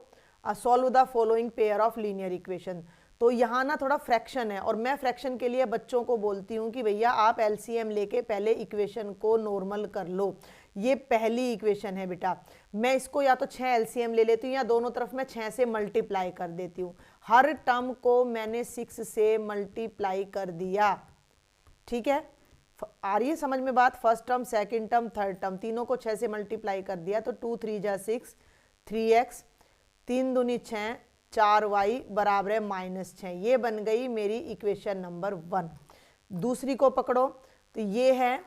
solve the following pair of linear equation. तो यहाँ ना थोड़ा फ्रैक्शन है और मैं फ्रैक्शन के लिए बच्चों को बोलती हूँ कि भैया आप एलसीएम लेके पहले इक्वेशन को नॉर्मल कर लो। ये पहली इक्वेशन है बेटा, मैं इसको या तो 6 एलसीएम ले लेती हूँ या दोनों तरफ मैं 6 से मल्टीप्लाई कर देती हूँ। हर टर्म को मैंने 6 से मल्टीप्लाई कर दिया, ठीक है। आ रही है समझ में बात? First term, second term, third term, तीनों को 6 से मल्टीप्लाई कर दिया, तो 2 3 जा 6, 3x, 3 दूनी 6, 4y बराबर है -6। ये बन गई मेरी इक्वेशन नंबर 1। दूसरी को पकड़ो, तो ये है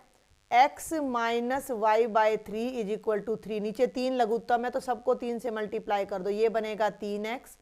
x minus y by 3 is equal to 3। नीचे 3 लघुत्तम है तो सबको 3 से मल्टीप्लाई कर दो, ये बनेगा 3x,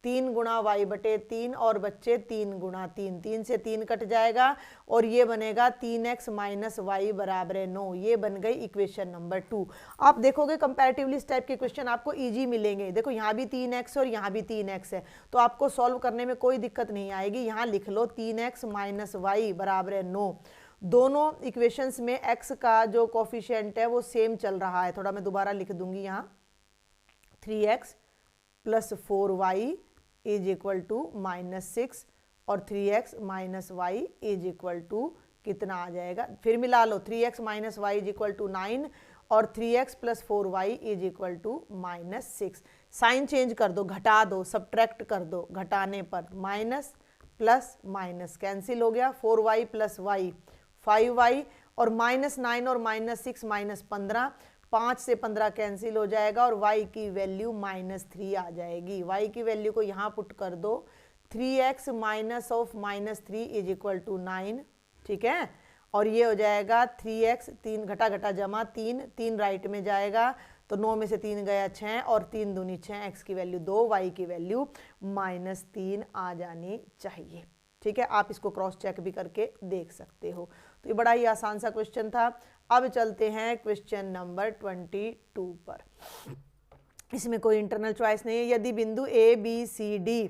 3 गुणा वाई बटे 3 और बच्चे 3 गुणा 3, 3 से 3 कट जाएगा और ये बनेगा 3x माइनस वाई बराबर है 9। ये बन गई इक्वेशन नंबर 2। आप देखोगे कंपैरेटिवली इस टाइप के क्वेश्चन आपको इजी मिलेंगे। देखो यहाँ भी 3x और यहाँ भी 3x है, तो आपको सॉल्व करने में कोई दिक्कत नहीं आएगी। यहाँ लिख लो 3x माइनस वाई बराबर है 9। दोनों इक्वेशंस में x का जो कोफिशिएंट है वो सेम चल रहा है। थोड़ा मैं दोबारा लिख दूंगी यहाँ, 3x plus 4y is equal to -6 और 3x minus y is equal to कितना आ जाएगा, फिर मिला लो, 3x minus y is equal to 9 और 3x plus 4y is equal to -6। Sign change कर दो, घटा दो, सब्ट्रैक्ट कर दो, घटाने पर माइनस प्लस माइनस कैंसिल हो गया, 4y प्लस वाई 5y और -9 और -6 -15, 5 से 15 कैंसिल हो जाएगा और y की वैल्यू -3 आ जाएगी। y की वैल्यू को यहाँ पुट कर दो, 3x minus of -3 is equal to 9, ठीक है। और ये हो जाएगा 3x, 3 घटा घटा जमा 3, 3 राइट में जाएगा तो 9 में से 3 गया 6 और 3 दूनी 6, x की वैल्यू 2, y की वैल्यू -3 आ जानी चाहिए, ठीक है। आप इसको क्रॉस चेक भी करके देख सकते हो। तो ये बड़ा ही आसान सा क्वेश्चन था। अब चलते हैं क्वेश्चन नंबर 22 पर। इसमें कोई इंटरनल चॉइस नहीं है। यदि बिंदु ए बी सी डी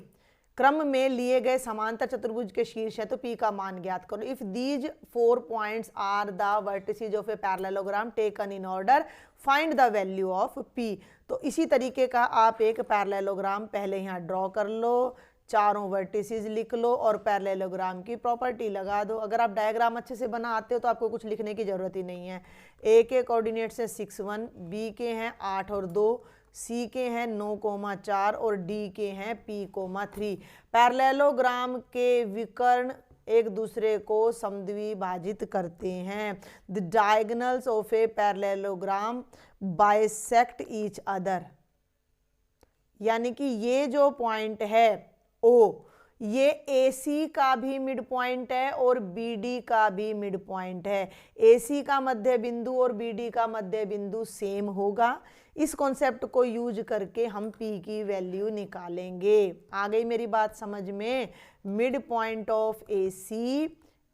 क्रम में लिए गए समांतर चतुर्भुज के शीर्ष है तो P का मान ज्ञात करो। If these 4 points are the vertices of a parallelogram taken in order find the value of P। तो इसी तरीके का आप एक पैरेललोग्राम पहले यहाँ ड्रॉ कर लो, चारों वर्टिसेस लिख लो और पैरेललोग्राम की प्रॉपर्टी लगा दो। अगर आप डायग्राम अच्छे से बना आते हो तो आपको कुछ लिखने की जरूरत ही नहीं है। ए के कोऑर्डिनेट्स है 6 1, बी के हैं 8 और 2, सी के हैं 9,4 और डी के हैं P,3। पैरेललोग्राम के विकर्ण एक दूसरे को समद्विभाजित करते हैं। The diagonals of a parallelogram bisect each other, यानी कि ये जो पॉइंट है ओ, ये AC का भी मिड पॉइंट है और BD का भी मिड पॉइंट है। AC का मध्य बिंदु और BD का मध्य बिंदु सेम होगा। इस कॉन्सेप्ट को यूज करके हम P की वैल्यू निकालेंगे। आ गई मेरी बात समझ में? मिड पॉइंट ऑफ AC,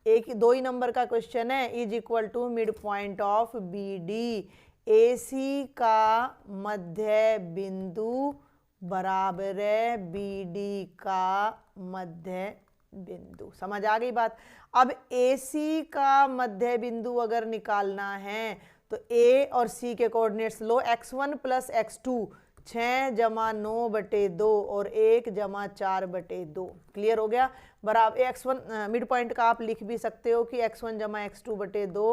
एक 2 ही नंबर का क्वेश्चन है, is equal to mid point of BD। AC का मध्य बिंदु बराबर है BD का मध्य बिंदु। समझ आ गई बात? अब AC का मध्य बिंदु अगर निकालना है तो A और C के कोऑर्डिनेट्स लो, x1 प्लस x2 6 जमा 9 बटे 2 और 1 जमा 4 बटे 2। क्लियर हो गया? बराबर x1 मिड पॉइंट का आप लिख भी सकते हो कि x1 जमा x2 बटे 2,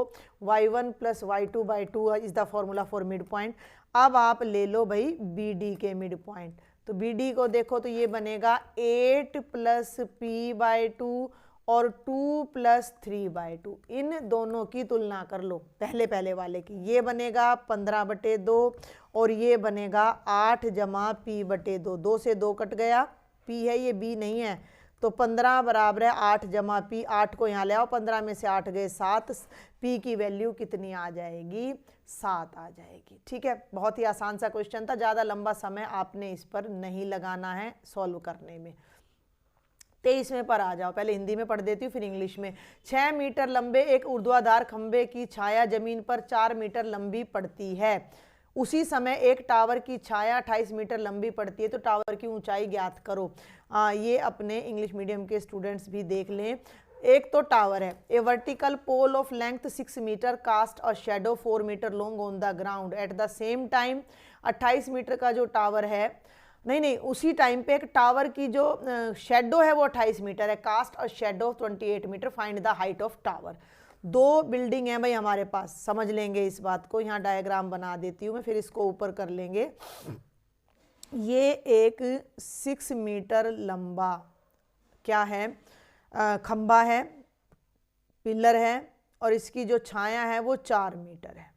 y1 plus y2 by 2 is the formula for mid point. अब आप ले लो भाई BD के मिड पॉइंट, तो BD को देखो तो ये बनेगा 8 प्लस P बाई 2 और 2 प्लस 3 बाई 2। इन दोनों की तुलना कर लो, पहले वाले की। ये बनेगा 15 बटे 2 और ये बनेगा 8 जमा P बटे 2। 2 से 2 कट गया, P है ये, B नहीं है, तो 15 बराबर है 8 जमा P। 8 को यहाँ ले आओ, 15 में से 8 गए 7, P की वैल्यू कितनी आ जाएगी? 7 आ जाएगी। ठीक है, बहुत ही आसान सा क्वेश्चन था, ज़्यादा लंबा समय आपने इस पर नहीं लगाना है सॉल्व करने में। 23वें पर आ जाओ, पहले हिंदी में पढ़ देती हूँ फिर इंग्लिश में। 6 मीटर लंबे एक ऊर्ध्वाधर खंभे की छाया जमीन पर 4 मीटर लंबी पड़ती है। उसी समय एक टावर की छाया 28 मीटर लंबी पड़ती है, तो टावर की ऊंचाई ज्ञात करो। ये अपने इंग्लिश मीडियम के स्टूडेंट्स भी देख लें। एक तो टावर है, a vertical pole of length 6 metre cast a shadow 4 metre long on the ground at the same time. 28 metre का जो टावर है, नहीं उसी टाइम पे एक टावर की जो शेडो है वो 28 मीटर है, cast a shadow 28 metre, find the height of tower. 2 building है भाई हमारे पास, समझ लेंगे इस बात को। यहाँ डायग्राम बना देती हूँ मैं, फिर इसको ऊपर कर लेंगे। ये एक 6 मीटर लंबा क्या है, खंबा है, पिलर है, और इसकी जो छाया है वो 4 मीटर है।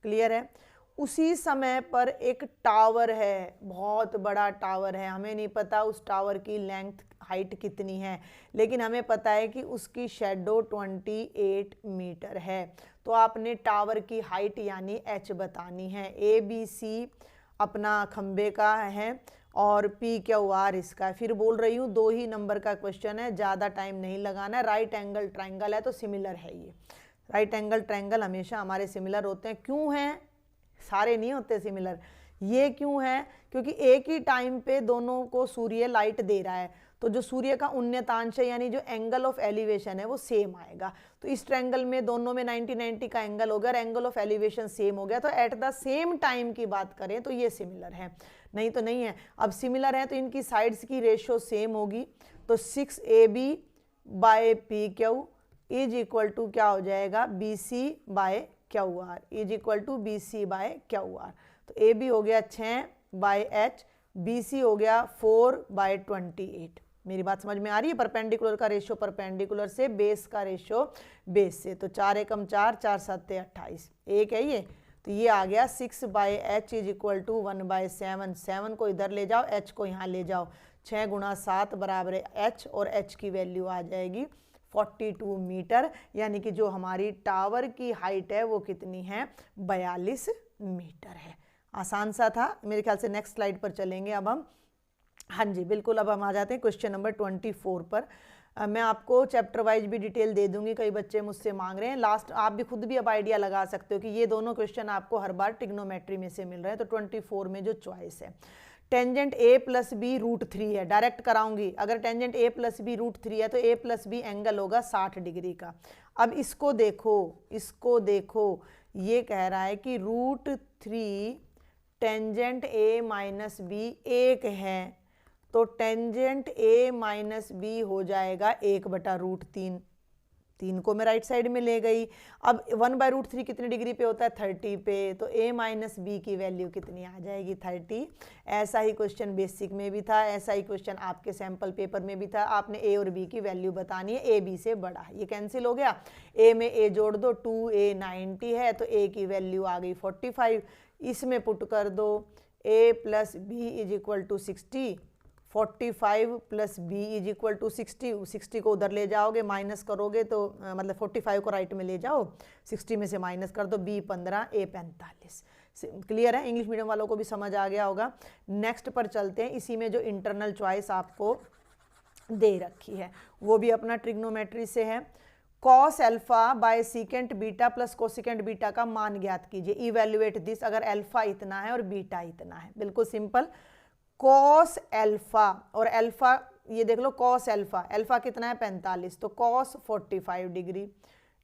क्लियर है? उसी समय पर एक टावर है, बहुत बड़ा टावर है। हमें नहीं पता उस टावर की लेंथ हाइट कितनी है, लेकिन हमें पता है कि उसकी शेडो 28 मीटर है। तो आपने टावर की हाइट यानी h बतानी है। ABC अपना खंबे का है और PQR इसका है। फिर बोल रही हूँ 2 ही नंबर का क्वेश्चन है, ज़्यादा टाइम नहीं लगाना है। राइट एंगल ट्रायंगल है तो सिमिलर है ये। राइट एंगल ट्रायंगल हमेशा हमारे सिमिलर होते हैं। क्यों हैं? सारे नहीं होते सिमिलर। ये क्यों है? क्योंकि एक ही टाइम पे दोनों को सूर्य लाइट दे रहा है, तो जो सूर्य का उन्नतांश है यानी जो एंगल ऑफ एलिवेशन है वो सेम आएगा। तो इस ट्रायंगल में दोनों में 90-90 का एंगल हो गया, एंगल ऑफ एलिवेशन सेम हो गया, तो एट द सेम टाइम की बात करें तो ये सिमिलर है, नहीं तो नहीं है। अब सिमिलर है तो इनकी साइड्स की रेशियो सेम होगी, तो 6AB by PQ is equal to क्या हो जाएगा? BC by QR is equal to BC by QR। तो AB हो गया 6 बाय H, BC हो गया 4 बाय 28। मेरी बात समझ में आ रही है? परपेंडिकुलर का रेशियो परपेंडिकुलर से, बेस का रेशियो बेस से। तो 4 एकम 4, 4 7 28, एक है ये। तो ये आ गया 6 by H is equal to 1 by 7। 7 को इधर ले जाओ, H को यहाँ ले जाओ। 6 गुणा 7 बराबर है H, और H की वैल्यू आ जाएगी 42 मीटर, यानी कि जो हमारी टावर की हाइट है वो कितनी है? 42 मीटर है। आसान सा था मेरे ख्याल से। नेक्स्ट स्लाइड पर चलेंगे अब हम। हाँ जी बिल्कुल, अब हम आ जाते हैं क्वेश्चन नंबर 24 पर। मैं आपको चैप्टर वाइज भी डिटेल दे दूंगी, कई बच्चे मुझसे मांग रहे हैं। लास्ट आप भी खुद भी अब आइडिया लगा सकते हो कि ये दोनों क्वेश्चन आपको हर बार ट्रिग्नोमेट्री में से मिल रहे हैं। तो 24 में जो चॉइस है, टेंजेंट A प्लस बी √3 है, डायरेक्ट कराऊंगी। अगर टेंजेंट A प्लस बी √3 है तो A प्लस बी एंगल होगा 60 डिग्री का। अब इसको देखो, ये कह रहा है कि √3 टेंजेंट A माइनस बी 1 है, तो टेंजेंट A माइनस बी हो जाएगा 1/√3। 3 को मैं राइट साइड में ले गई। अब 1/√3 कितनी डिग्री पे होता है? 30 पे, तो a माइनस बी की वैल्यू कितनी आ जाएगी? 30। ऐसा ही क्वेश्चन बेसिक में भी था, ऐसा ही क्वेश्चन आपके सैम्पल पेपर में भी था। आपने a और b की वैल्यू बतानी है, a b से बड़ा। ये कैंसिल हो गया, a में a जोड़ दो, 2a 90 है तो a की वैल्यू आ गई 45। इसमें पुट कर दो a plus b is equal to 60, 45 plus b is equal to 60 को उधर ले जाओगे, माइनस करोगे तो मतलब 45 को राइट में ले जाओ, 60 में से माइनस कर दो, b 15 a 45। क्लियर है? इंग्लिश मीडियम वालों को भी समझ आ गया होगा। नेक्स्ट पर चलते हैं। इसी में जो इंटरनल चॉइस आपको दे रखी है वो भी अपना ट्रिग्नोमेट्री से है। Cos alpha by secant beta plus cosecant beta का मान ज्ञात कीजिए। इवेल्युएट दिस, अगर एल्फा इतना है और बीटा इतना है। बिल्कुल सिंपल, कॉस एल्फा और एल्फा ये देख लो, कॉस एल्फा, एल्फा कितना है? 45, तो cos 45 degree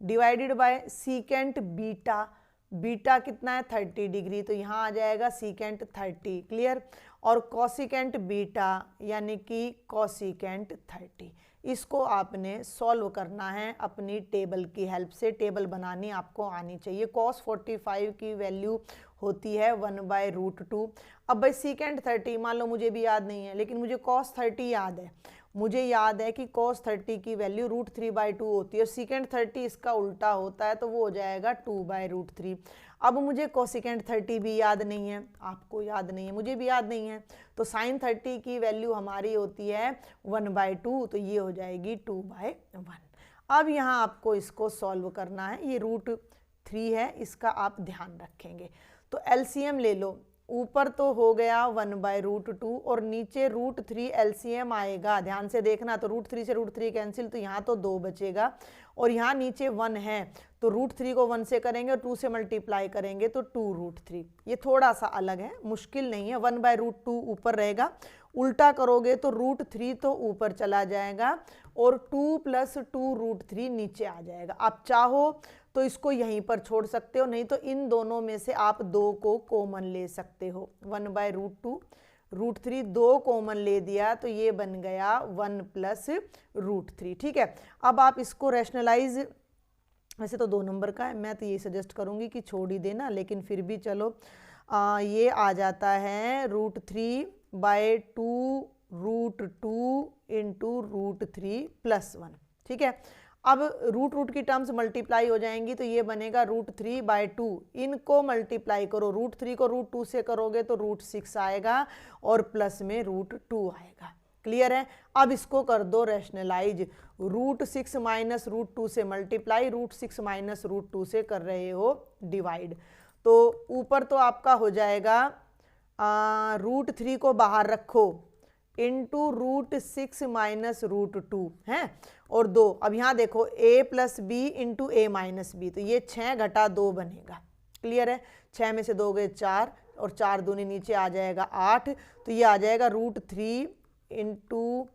divided by secant beta, beta कितना है? 30 डिग्री, तो यहाँ आ जाएगा सीकेंट 30। क्लियर? और कॉसिकेंट बीटा यानी कि कॉसिकेंट 30। इसको आपने सॉल्व करना है अपनी टेबल की हेल्प से। टेबल बनानी आपको आनी चाहिए। कॉस 45 की वैल्यू होती है 1/√2। अब भाई सीकेंट 30 मान लो मुझे भी याद नहीं है, लेकिन मुझे कॉस 30 याद है। मुझे याद है कि cos 30 की वैल्यू √3/2 होती है और सीकेंट 30 इसका उल्टा होता है, तो वो हो जाएगा 2/√3। अब मुझे कोसिकेंट 30 भी याद नहीं है, आपको याद नहीं है, मुझे भी याद नहीं है, तो साइन 30 की वैल्यू हमारी होती है 1/2, तो ये हो जाएगी 2/1। अब यहाँ आपको इसको सॉल्व करना है। ये √3 है, इसका आप ध्यान रखेंगे। तो एलसीएम ले लो। ऊपर तो हो गया 1/√2 और नीचे √3 एलसीएम आएगा। ध्यान से देखना, तो √3 से √3 कैंसिल, तो यहाँ तो 2 बचेगा और यहाँ नीचे 1 है, तो √3 को 1 से करेंगे और 2 से मल्टीप्लाई करेंगे तो 2√3। ये थोड़ा सा अलग है, मुश्किल नहीं है। 1/√2 ऊपर रहेगा, उल्टा करोगे तो √3 तो ऊपर चला जाएगा और 2 + 2√3 नीचे आ जाएगा। आप चाहो तो इसको यहीं पर छोड़ सकते हो, नहीं तो इन दोनों में से आप 2 को कॉमन ले सकते हो। 1/√2 √3 2 कॉमन ले दिया तो ये बन गया 1 + √3। ठीक है, अब आप इसको रैशनलाइज, वैसे तो 2 नंबर का है, मैं तो ये सजेस्ट करूँगी कि छोड़ ही देना, लेकिन फिर भी चलो ये आ जाता है √3/2 √2 × √3 + 1। ठीक है, अब रूट की टर्म्स मल्टीप्लाई हो जाएंगी तो ये बनेगा √3/2। इनको मल्टीप्लाई करो, √3 को √2 से करोगे तो √6 आएगा और प्लस में √2 आएगा। क्लियर है? अब इसको कर दो रैशनलाइज। √6 - √2 से मल्टीप्लाई, √6 - √2 से कर रहे हो डिवाइड, तो ऊपर तो आपका हो जाएगा √3 को बाहर रखो इंटू √6 - √2 है और 2। अब यहाँ देखो a + b into a - b, तो ये 6 - 2 बनेगा। क्लियर है? 6 में से 2 गए 4 और 4 दूनी नीचे आ जाएगा 8, तो ये आ जाएगा √3 इंटू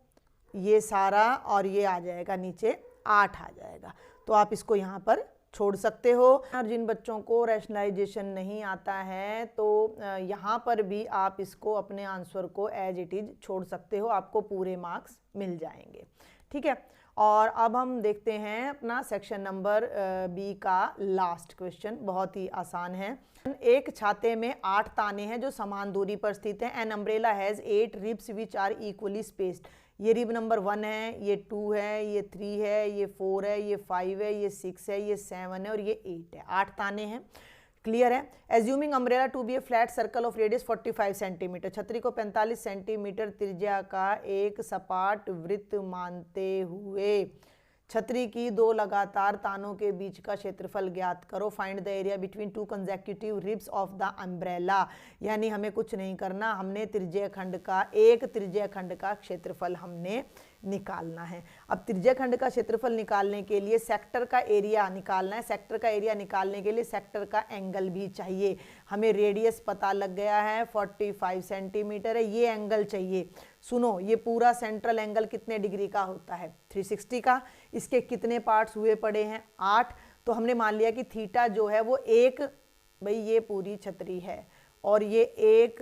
ये सारा और ये आ जाएगा नीचे 8 आ जाएगा। तो आप इसको यहाँ पर छोड़ सकते हो। और जिन बच्चों को रैशनलाइजेशन नहीं आता है तो यहाँ पर भी आप इसको अपने आंसर को एज इट इज छोड़ सकते हो, आपको पूरे मार्क्स मिल जाएंगे। ठीक है, और अब हम देखते हैं अपना सेक्शन नंबर बी का लास्ट क्वेश्चन। बहुत ही आसान है। एक छाते में 8 ताने हैं जो समान दूरी पर स्थित हैं। An umbrella has 8 ribs which are equally spaced. ये रिब नंबर 1 है, ये 2 है, ये 3 है, ये 4 है, ये 5 है, ये 6 है, ये 7 है और ये 8 है। 8 ताने हैं। क्लियर है? Assuming umbrella to be a flat circle of radius 45 centimetre. छतरी को 45 सेंटीमीटर त्रिज्या का एक सपाट वृत्त मानते हुए छतरी की 2 लगातार तानों के बीच का क्षेत्रफल ज्ञात करो। Find the area between 2 consecutive ribs of the umbrella. यानी हमें कुछ नहीं करना, हमने त्रिज्यीय खंड का, एक त्रिज्यीय खंड का क्षेत्रफल हमने निकालना है। अब त्रिज्यीय खंड का क्षेत्रफल निकालने के लिए सेक्टर का एरिया निकालना है। सेक्टर का एरिया निकालने के लिए सेक्टर का एंगल भी चाहिए। हमें रेडियस पता लग गया है 45 सेंटीमीटर है, ये एंगल चाहिए। सुनो, ये पूरा सेंट्रल एंगल कितने डिग्री का होता है? 360 का। इसके कितने पार्ट्स हुए पड़े हैं? 8। तो हमने मान लिया कि थीटा जो है वो एक, भाई ये पूरी छतरी है और ये एक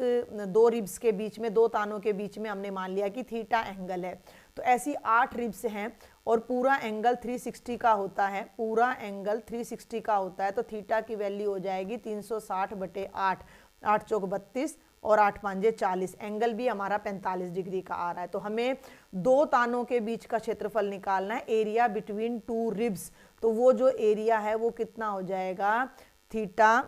2 रिब्स के बीच में, 2 तानों के बीच में हमने मान लिया कि थीटा एंगल है। तो ऐसी 8 रिब्स हैं और पूरा एंगल 360 का होता है, पूरा एंगल 360 का होता है। तो थीटा की वैल्यू हो जाएगी 360/8, 8 चौक 32 और 8 पांजे 40। एंगल भी हमारा 45 डिग्री का आ रहा है। तो हमें दो तानों के बीच का क्षेत्रफल निकालना है, एरिया बिटवीन टू रिब्स। तो वो जो एरिया है वो कितना हो जाएगा, थीटा,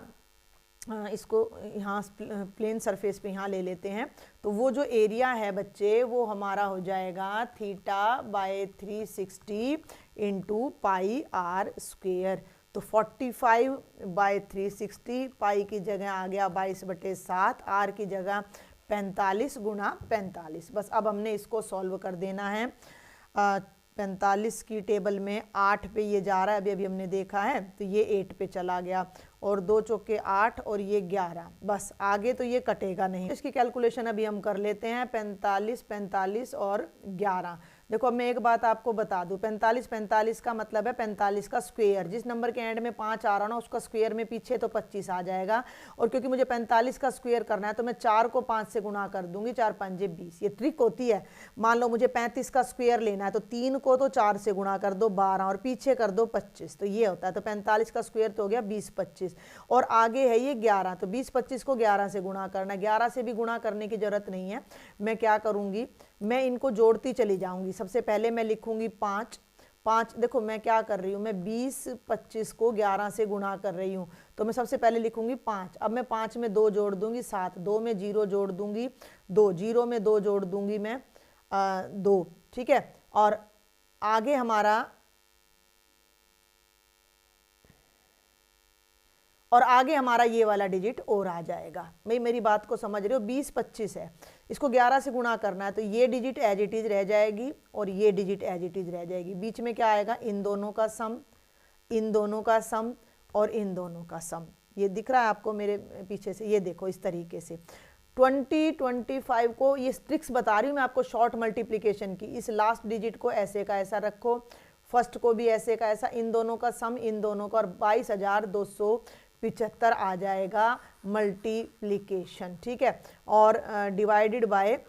इसको यहाँ प्लेन सरफेस पे यहाँ ले लेते हैं। तो वो जो एरिया है बच्चे वो हमारा हो जाएगा θ/360 इंटू पाई r स्क्वेयर। तो 45/360, पाई की जगह आ गया 22/7, r की जगह 45 गुणा 45। बस अब हमने इसको सॉल्व कर देना है। 45 की टेबल में 8 पे ये जा रहा है, अभी हमने देखा है, तो ये 8 पे चला गया और 2 चौके 8 और ये 11। बस आगे तो ये कटेगा नहीं। इसकी कैलकुलेशन अभी हम कर लेते हैं। 45, 45 और 11। देखो अब मैं एक बात आपको बता दूं, 45 45 का मतलब है 45 का स्क्वायर। जिस नंबर के एंड में 5 आ रहा ना उसका स्क्वायर में पीछे तो 25 आ जाएगा। और क्योंकि मुझे 45 का स्क्वायर करना है तो मैं 4 को 5 से गुणा कर दूंगी, 4 5 20। ये ट्रिक होती है। मान लो मुझे 35 का स्क्वायर लेना है तो 3 को तो 4 से गुणा कर दो 12 और पीछे कर दो 25, तो ये होता है। तो 45 का स्क्वायर तो हो गया 20 25 और आगे है ये 11, तो 20 25 को 11 से गुणा करना। 11 से भी गुणा करने की जरूरत नहीं है। मैं क्या करूंगी, मैं इनको जोड़ती चली जाऊंगी। सबसे पहले मैं लिखूंगी 5 5। देखो मैं क्या कर रही हूँ, मैं 20 25 को 11 से गुणा कर रही हूँ। तो मैं सबसे पहले लिखूंगी 5। अब मैं 5 में 2 जोड़ दूंगी 7, 2 में 0 जोड़ दूंगी 2, 0 में 2 जोड़ दूंगी मैं 2, ठीक है। और आगे हमारा ये वाला डिजिट और आ जाएगा। भाई मेरी बात को समझ रहे हो, 20 25 है, इसको 11 से गुणा करना है तो ये डिजिट एज इट इज रह जाएगी और ये डिजिट एज इट इज रह जाएगी। बीच में क्या आएगा, इन दोनों का सम, इन दोनों का सम और इन दोनों का सम। ये दिख रहा है आपको मेरे पीछे से, ये देखो इस तरीके से 20 25 को, ये ट्रिक्स बता रही हूँ मैं आपको शॉर्ट मल्टीप्लिकेशन की। इस लास्ट डिजिट को ऐसे का ऐसा रखो, फर्स्ट को भी ऐसे का ऐसा, इन दोनों का सम इन दोनों का, और 22,275 आ जाएगा मल्टीप्लिकेशन, ठीक है। और डिवाइडेड बाय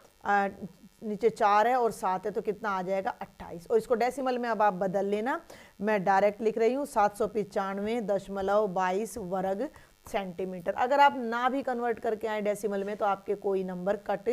नीचे 4 है और 7 है तो कितना आ जाएगा 28। और इसको डेसिमल में अब आप बदल लेना, मैं डायरेक्ट लिख रही हूँ 795.22 वर्ग सेंटीमीटर। अगर आप ना भी कन्वर्ट करके आए डेसिमल में तो आपके कोई नंबर कट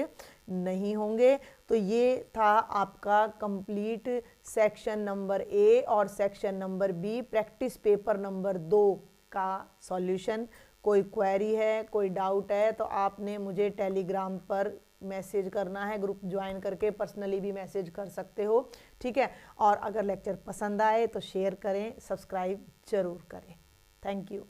नहीं होंगे। तो ये था आपका कंप्लीट सेक्शन नंबर ए और section number B, practice paper number 2 का सॉल्यूशन। कोई क्वेरी है, कोई डाउट है तो आपने मुझे टेलीग्राम पर मैसेज करना है, ग्रुप ज्वाइन करके पर्सनली भी मैसेज कर सकते हो, ठीक है। और अगर लेक्चर पसंद आए तो शेयर करें, सब्सक्राइब जरूर करें। Thank you.